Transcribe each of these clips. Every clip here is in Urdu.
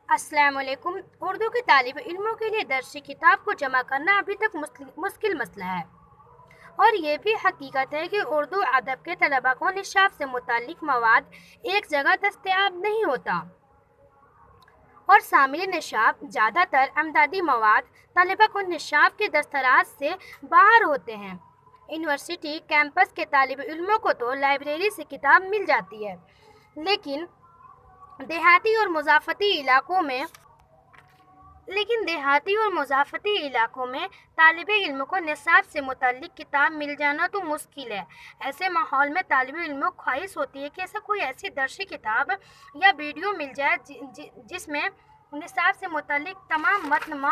السلام علیکم۔ اردو کے طالب علموں کے لیے درسی کتاب کو جمع کرنا ابھی تک مشکل مسئلہ ہے، اور یہ بھی حقیقت ہے کہ اردو ادب کے طلباء کو نصاب سے متعلق مواد ایک جگہ دستیاب نہیں ہوتا، اور شامل نصاب زیادہ تر امدادی مواد طلباء کو نصاب کے دسترس سے باہر ہوتے ہیں۔ یونیورسٹی کیمپس کے طالب علموں کو تو لائبریری سے کتاب مل جاتی ہے، لیکن دیہاتی اور مضافاتی علاقوں میں طالب علم کو نصاب سے متعلق کتاب مل جانا تو مشکل ہے۔ ایسے ماحول میں طالب علموں کو خواہش ہوتی ہے کہ ایسی درسی کتاب یا ویڈیو مل جائے جس میں نصاب سے متعلق تمام متن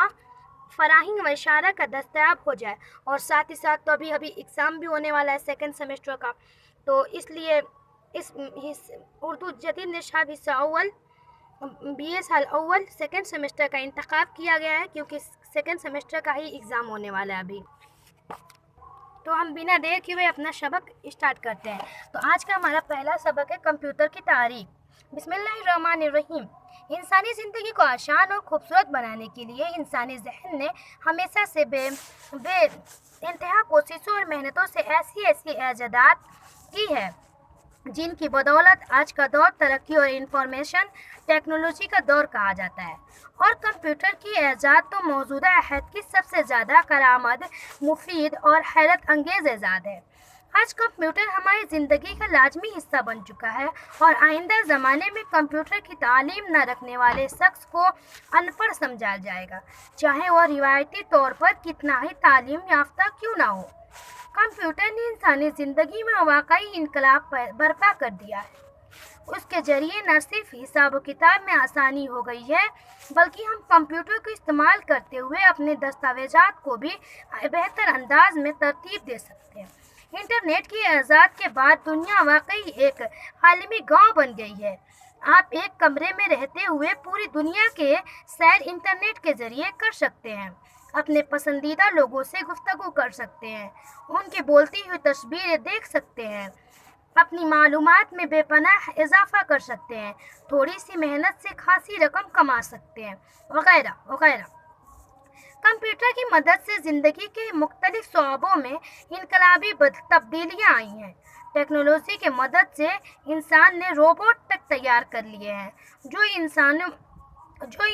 فراہم و اشارہ کا دستیاب ہو جائے، اور ساتھ ہی ساتھ تو ابھی ایگزام بھی ہونے والا ہے سیکنڈ سیمسٹر کا، تو اس لیے اس اردو جدید نصاب حصہ اول BA سال اول سیکنڈ سیمسٹر کا انتخاب کیا گیا ہے، کیونکہ سیکنڈ سیمسٹر کا ہی ایگزام ہونے والا ہے ابھی۔ تو ہم بنا دیر کیے ہوئے اپنا سبق اسٹارٹ کرتے ہیں۔ تو آج کا ہمارا پہلا سبق ہے کمپیوٹر کی تعریف۔ بسم اللہ الرحمن الرحیم۔ انسانی زندگی کو آسان اور خوبصورت بنانے کے لیے انسانی ذہن نے ہمیشہ سے بے انتہا کوششوں اور محنتوں سے ایسی ایجادات کی ہے جن کی بدولت آج کا دور ترقی اور انفارمیشن ٹیکنالوجی کا دور کہا جاتا ہے، اور کمپیوٹر کی ایجاد تو موجودہ عہد کی سب سے زیادہ کارآمد، مفید اور حیرت انگیز ایجاد ہے۔ آج کمپیوٹر ہماری زندگی کا لازمی حصہ بن چکا ہے، اور آئندہ زمانے میں کمپیوٹر کی تعلیم نہ رکھنے والے شخص کو ان پڑھ سمجھا جائے گا، چاہے وہ روایتی طور پر کتنا ہی تعلیم یافتہ کیوں نہ ہو۔ کمپیوٹر نے انسانی زندگی میں واقعی انقلاب برپا کر دیا ہے۔ اس کے ذریعے نہ صرف حساب و کتاب میں آسانی ہو گئی ہے، بلکہ ہم کمپیوٹر کو استعمال کرتے ہوئے اپنے دستاویزات کو بھی بہتر انداز میں ترتیب دے سکتے ہیں۔ انٹرنیٹ کی ایجاد کے بعد دنیا واقعی ایک عالمی گاؤں بن گئی ہے۔ آپ ایک کمرے میں رہتے ہوئے پوری دنیا کے سیر انٹرنیٹ کے ذریعے کر سکتے ہیں، اپنے پسندیدہ لوگوں سے گفتگو کر سکتے ہیں، ان کی بولتی ہوئی تصویریں دیکھ سکتے ہیں، اپنی معلومات میں بے پناہ اضافہ کر سکتے ہیں، تھوڑی سی محنت سے خاصی رقم کما سکتے ہیں، وغیرہ وغیرہ۔ کمپیوٹر کی مدد سے زندگی کے مختلف شعبوں میں انقلابی تبدیلیاں آئی ہیں۔ ٹیکنالوجی کی مدد سے انسان نے روبوٹ تک تیار کر لیے ہیں جو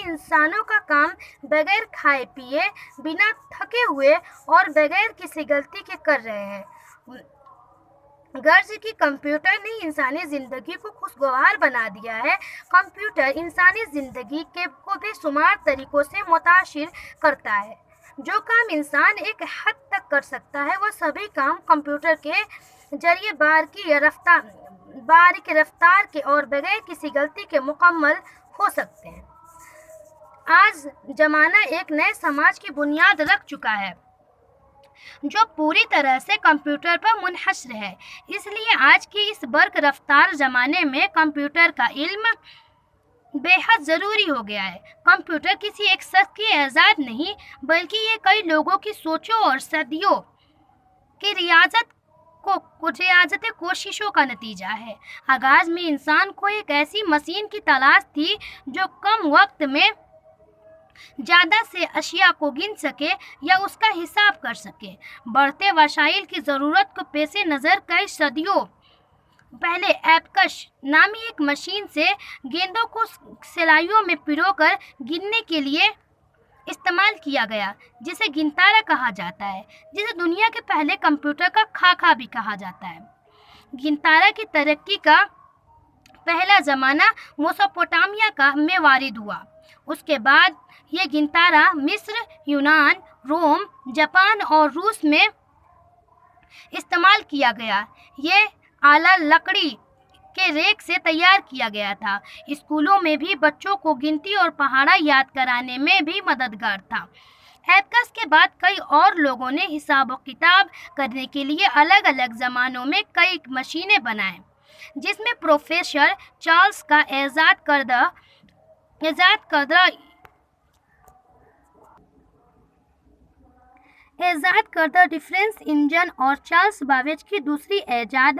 انسانوں کا کام بغیر کھائے پیے، بنا تھکے ہوئے اور بغیر کسی غلطی کے کر رہے ہیں۔ غرض کہ کمپیوٹر نے انسانی زندگی کو خوشگوار بنا دیا ہے۔ کمپیوٹر انسانی زندگی کو بے شمار طریقوں سے متاثر کرتا ہے۔ جو کام انسان ایک حد تک کر سکتا ہے، وہ سبھی کام کمپیوٹر کے ذریعے باریک رفتار کے اور بغیر کسی غلطی کے مکمل ہو سکتے ہیں۔ آج زمانہ ایک نئے سماج کی بنیاد رکھ چکا ہے جو پوری طرح سے کمپیوٹر پر منحصر ہے۔ اس لیے آج کے اس برق رفتار زمانے میں کمپیوٹر کا علم بے حد ضروری ہو گیا ہے۔ کمپیوٹر کسی ایک شخص کی ایجاد نہیں، بلکہ یہ کئی لوگوں کی سوچوں اور صدیوں کی ریاضت کوششوں کا نتیجہ ہے۔ آغاز میں انسان کو ایک ایسی مشین کی تلاش تھی جو کم وقت میں زیادہ سے اشیاء کو گن سکے یا اس کا حساب کر سکے۔ بڑھتے وسائل کی ضرورت کو پیش نظر کئی صدیوں پہلے ایبکس نامی ایک مشین سے گیندوں کو سلائیوں میں پرو کر گننے کے لیے استعمال کیا گیا، جسے گنتارا کہا جاتا ہے، جسے دنیا کے پہلے کمپیوٹر کا خاکہ بھی کہا جاتا ہے۔ گنتارا کی ترقی کا پہلا زمانہ میسوپوٹامیہ میں وارد ہوا۔ اس کے بعد یہ گنتارا مصر، یونان، روم، جاپان اور روس میں استعمال کیا گیا۔ یہ آلہ لکڑی کے ریک سے تیار کیا گیا تھا۔ اسکولوں میں بھی بچوں کو گنتی اور پہاڑا یاد کرانے میں بھی مددگار تھا۔ ایبکس کے بعد کئی اور لوگوں نے حساب و کتاب کرنے کے لیے الگ الگ زمانوں میں کئی مشینیں بنائیں، جس میں پروفیسر چارلس کا ایجاد کردہ ڈفرینس انجن اور چارلس بابیج کی دوسری ایجاد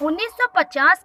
1950